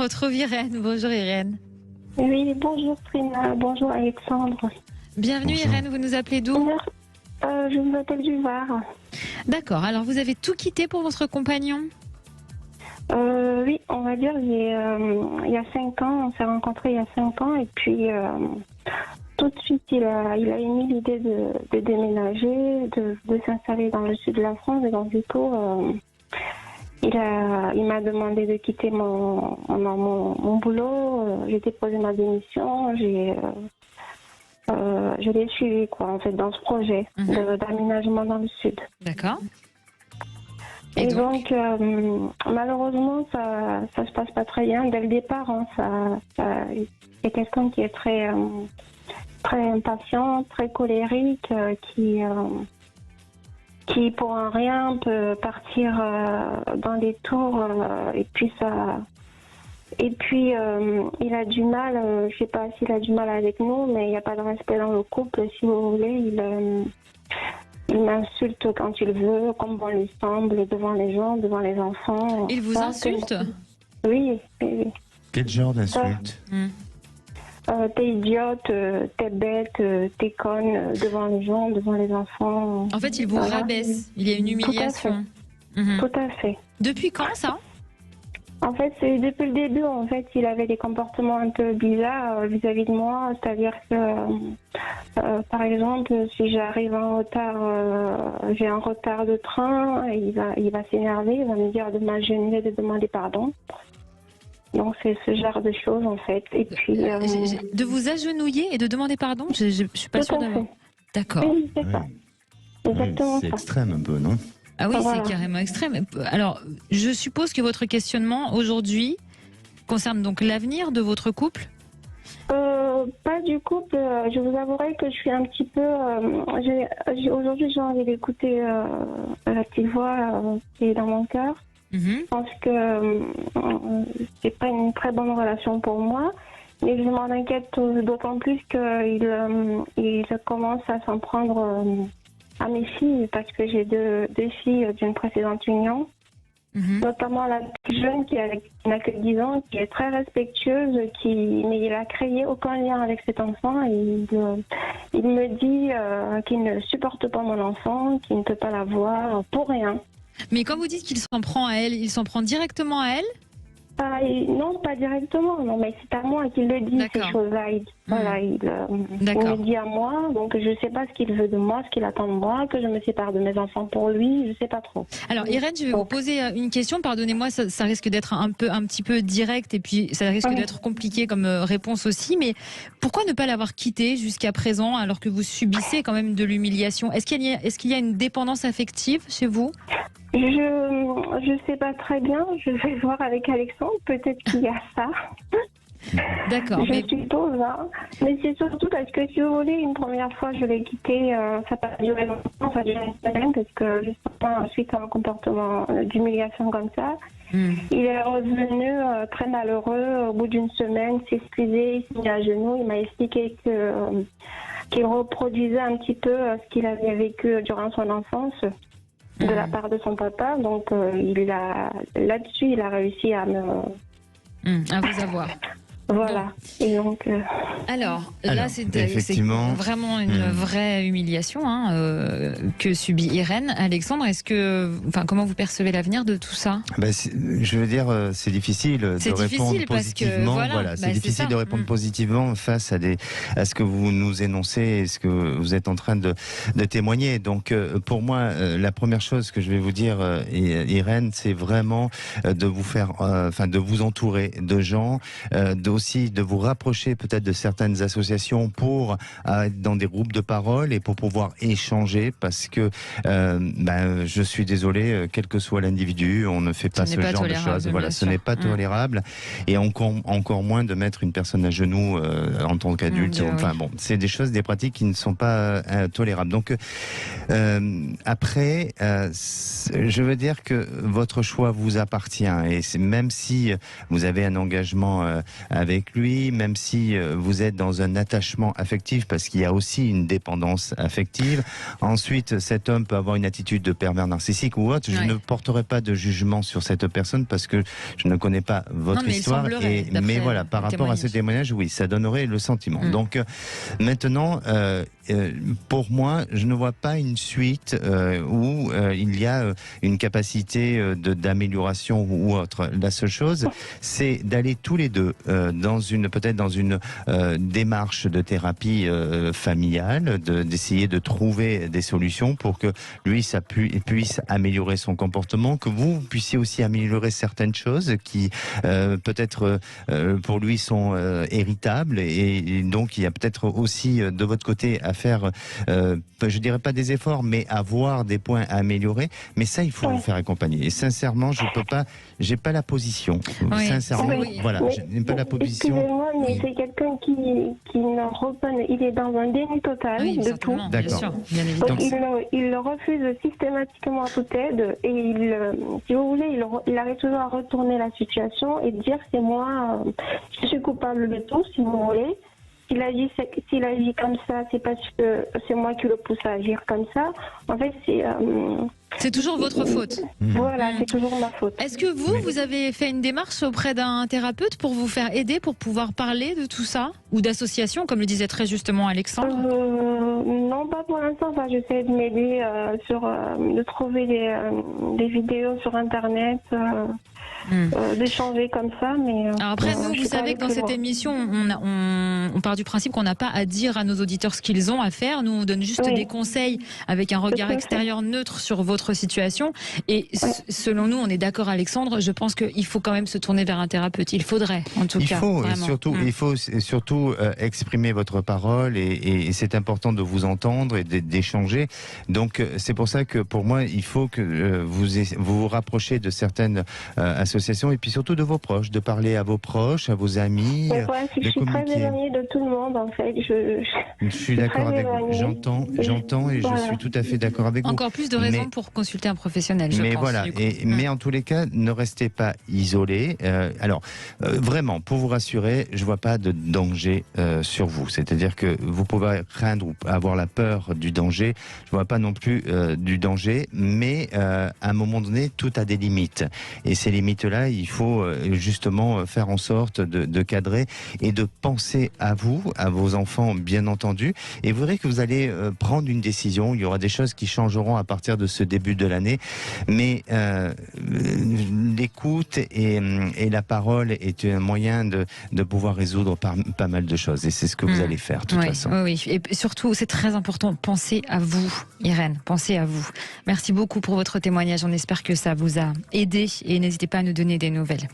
retrouve Irène. Bonjour Irène. Oui, bonjour Trina, bonjour Alexandre. Bienvenue Bonjour. Irène, vous nous appelez d'où? Je vous appelle du Var. D'accord, alors vous avez tout quitté pour votre compagnon? Oui, on va dire, il y a 5 ans, on s'est rencontrés il y a 5 ans et puis tout de suite il a émis l'idée de déménager, de s'installer dans le sud de la France et donc du coup il m'a demandé de quitter mon boulot, j'ai déposé ma démission, je l'ai suivi en fait dans ce projet d'aménagement dans le sud. D'accord. Et donc malheureusement ça se passe pas très bien dès le départ. Il y a quelqu'un qui est très impatient, très colérique, qui pour un rien peut partir dans des tours et puis il a du mal, je sais pas s'il a du mal avec nous, mais il n'y a pas de respect dans le couple, si vous voulez. Il m'insulte quand il veut, comme bon lui semble, devant les gens, devant les enfants. Il vous insulte? Oui. Quel genre d'insulte? T'es idiote, t'es bête, t'es conne, devant les gens, devant les enfants. En fait, il vous rabaisse, il y a une humiliation. Tout à fait. Depuis quand ça? En fait, c'est depuis le début. En fait, il avait des comportements un peu bizarres vis-à-vis de moi. C'est-à-dire que, par exemple, si j'arrive en retard, j'ai un retard de train, il va s'énerver, il va me dire de m'agenouiller, de demander pardon. Donc, c'est ce genre de choses, en fait. Et puis, de vous agenouiller et de demander pardon? Je suis pas sûre d'avoir. D'accord. Oui, c'est ça. Exactement. C'est ça. extrême un peu, non? Ah oui, Voilà. c'est carrément extrême. Alors, je suppose que votre questionnement aujourd'hui concerne donc l'avenir de votre couple? Pas du couple. Je vous avouerai que je suis un petit peu. Aujourd'hui, j'ai envie d'écouter la petite voix qui est dans mon cœur. Je pense que c'est pas une très bonne relation pour moi, mais je m'en inquiète d'autant plus qu'il commence à s'en prendre à mes filles, parce que j'ai deux filles d'une précédente union, notamment la plus jeune qui n'a que 10 ans, qui est très respectueuse, mais il a créé aucun lien avec cet enfant. Et il me dit qu'il ne supporte pas mon enfant, qu'il ne peut pas la voir pour rien. Mais quand vous dites qu'il s'en prend à elle, il s'en prend directement à elle? Non, pas directement, non, mais c'est à moi qu'il le dit, ces choses-là. Il me dit à moi, donc je ne sais pas ce qu'il veut de moi, ce qu'il attend de moi, que je me sépare de mes enfants pour lui, je ne sais pas trop. Alors Irène, je vais vous poser une question, pardonnez-moi, ça risque d'être un petit peu direct et puis ça risque d'être compliqué comme réponse aussi, mais pourquoi ne pas l'avoir quitté jusqu'à présent alors que vous subissez quand même de l'humiliation? Est-ce qu'il y a une dépendance affective chez vous? Je sais pas très bien, je vais voir avec Alexandre, peut-être qu'il y a ça. D'accord. Je suppose, hein. Mais c'est surtout parce que, si vous voulez, une première fois, je l'ai quitté, ça n'a pas duré longtemps, ça a duré une semaine, parce que justement, suite à un comportement d'humiliation comme ça, il est revenu très malheureux au bout d'une semaine, s'excuser, il s'est mis à genoux, il m'a expliqué qu'il reproduisait un petit peu ce qu'il avait vécu durant son enfance de la part de son papa, donc là-dessus il a réussi à vous avoir. Voilà. Bon. Et donc, alors là, c'est vraiment une vraie humiliation que subit Irène. Alexandre, comment vous percevez l'avenir de tout ça? Je veux dire, c'est difficile de répondre positivement. C'est difficile de répondre positivement face à ce que vous nous énoncez et ce que vous êtes en train de témoigner. Donc, pour moi, la première chose que je vais vous dire, Irène, c'est vraiment de vous entourer de gens, aussi de vous rapprocher peut-être de certaines associations pour être dans des groupes de parole et pour pouvoir échanger, parce que je suis désolé, quel que soit l'individu, on ne fait pas ce genre de choses. Voilà, ce n'est pas tolérable, et encore moins de mettre une personne à genoux en tant qu'adulte. C'est des pratiques qui ne sont pas tolérables. Donc après, je veux dire que votre choix vous appartient, et même si vous avez un engagement avec avec lui, même si vous êtes dans un attachement affectif, parce qu'il y a aussi une dépendance affective. Ensuite, cet homme peut avoir une attitude de pervers narcissique ou autre. Je ne porterai pas de jugement sur cette personne parce que je ne connais pas votre histoire. Mais voilà, par rapport à ce témoignage, oui, ça donnerait le sentiment. Donc maintenant, pour moi, je ne vois pas une suite où il y a une capacité d'amélioration ou autre. La seule chose, c'est d'aller tous les deux peut-être dans une démarche de thérapie familiale, d'essayer de trouver des solutions pour que lui, ça puisse améliorer son comportement, que vous puissiez aussi améliorer certaines choses qui peut-être pour lui sont héritables, et donc il y a peut-être aussi de votre côté à faire, je dirais pas des efforts, mais avoir des points à améliorer. Mais ça, il faut vous faire accompagner. Et sincèrement, je peux pas, j'ai pas la position. Sincèrement, voilà, je n'ai pas la position. Excusez-moi, mais c'est quelqu'un qui ne reconnaît, il est dans un déni total de tout. D'accord. Donc il refuse systématiquement toute aide, et si vous voulez, il arrive toujours à retourner la situation et dire c'est moi, je suis coupable de tout, si vous voulez. S'il agit comme ça, c'est parce que c'est moi qui le pousse à agir comme ça. En fait, c'est toujours votre faute. Voilà, c'est toujours ma faute. Est-ce que vous avez fait une démarche auprès d'un thérapeute pour vous faire aider, pour pouvoir parler de tout ça? Ou d'association, comme le disait très justement Alexandre? Non, pas pour l'instant. Enfin, j'essaie de m'aider de trouver des vidéos sur Internet, d'échanger comme ça. Mais alors après, nous, vous savez que dans cette émission, on part du principe qu'on n'a pas à dire à nos auditeurs ce qu'ils ont à faire. Nous, on donne juste des conseils avec un regard extérieur neutre sur votre situation. Et selon nous, on est d'accord, Alexandre, je pense qu'il faut quand même se tourner vers un thérapeute. Il faudrait, en tout cas. Il faut surtout exprimer votre parole, et c'est important de vous entendre et d'échanger. Donc, c'est pour ça que pour moi, il faut que vous vous rapprochiez de certaines associations, et puis surtout de vos proches, de parler à vos proches, à vos amis. Je suis très éloignée de tout le monde, en fait. Je suis d'accord avec vous. J'entends et je suis tout à fait d'accord avec vous. Encore plus de raisons pour consulter un professionnel, je pense. Voilà. Mais en tous les cas, ne restez pas isolés. Vraiment, pour vous rassurer, je vois pas de danger sur vous. C'est-à-dire que vous pouvez craindre ou avoir la peur du danger. Je vois pas non plus du danger, mais à un moment donné, tout a des limites. Et ces limites-là, il faut justement faire en sorte de cadrer et de penser à vous, à vos enfants, bien entendu. Et vous verrez que vous allez prendre une décision. Il y aura des choses qui changeront à partir de ce début de l'année. Mais l'écoute et la parole est un moyen de pouvoir résoudre pas mal de choses. Et c'est ce que vous allez faire, de toute façon. Oui. Et surtout, c'est très important, pensez à vous, Irène. Pensez à vous. Merci beaucoup pour votre témoignage. On espère que ça vous a aidé. Et n'hésitez pas à nous donner des nouvelles.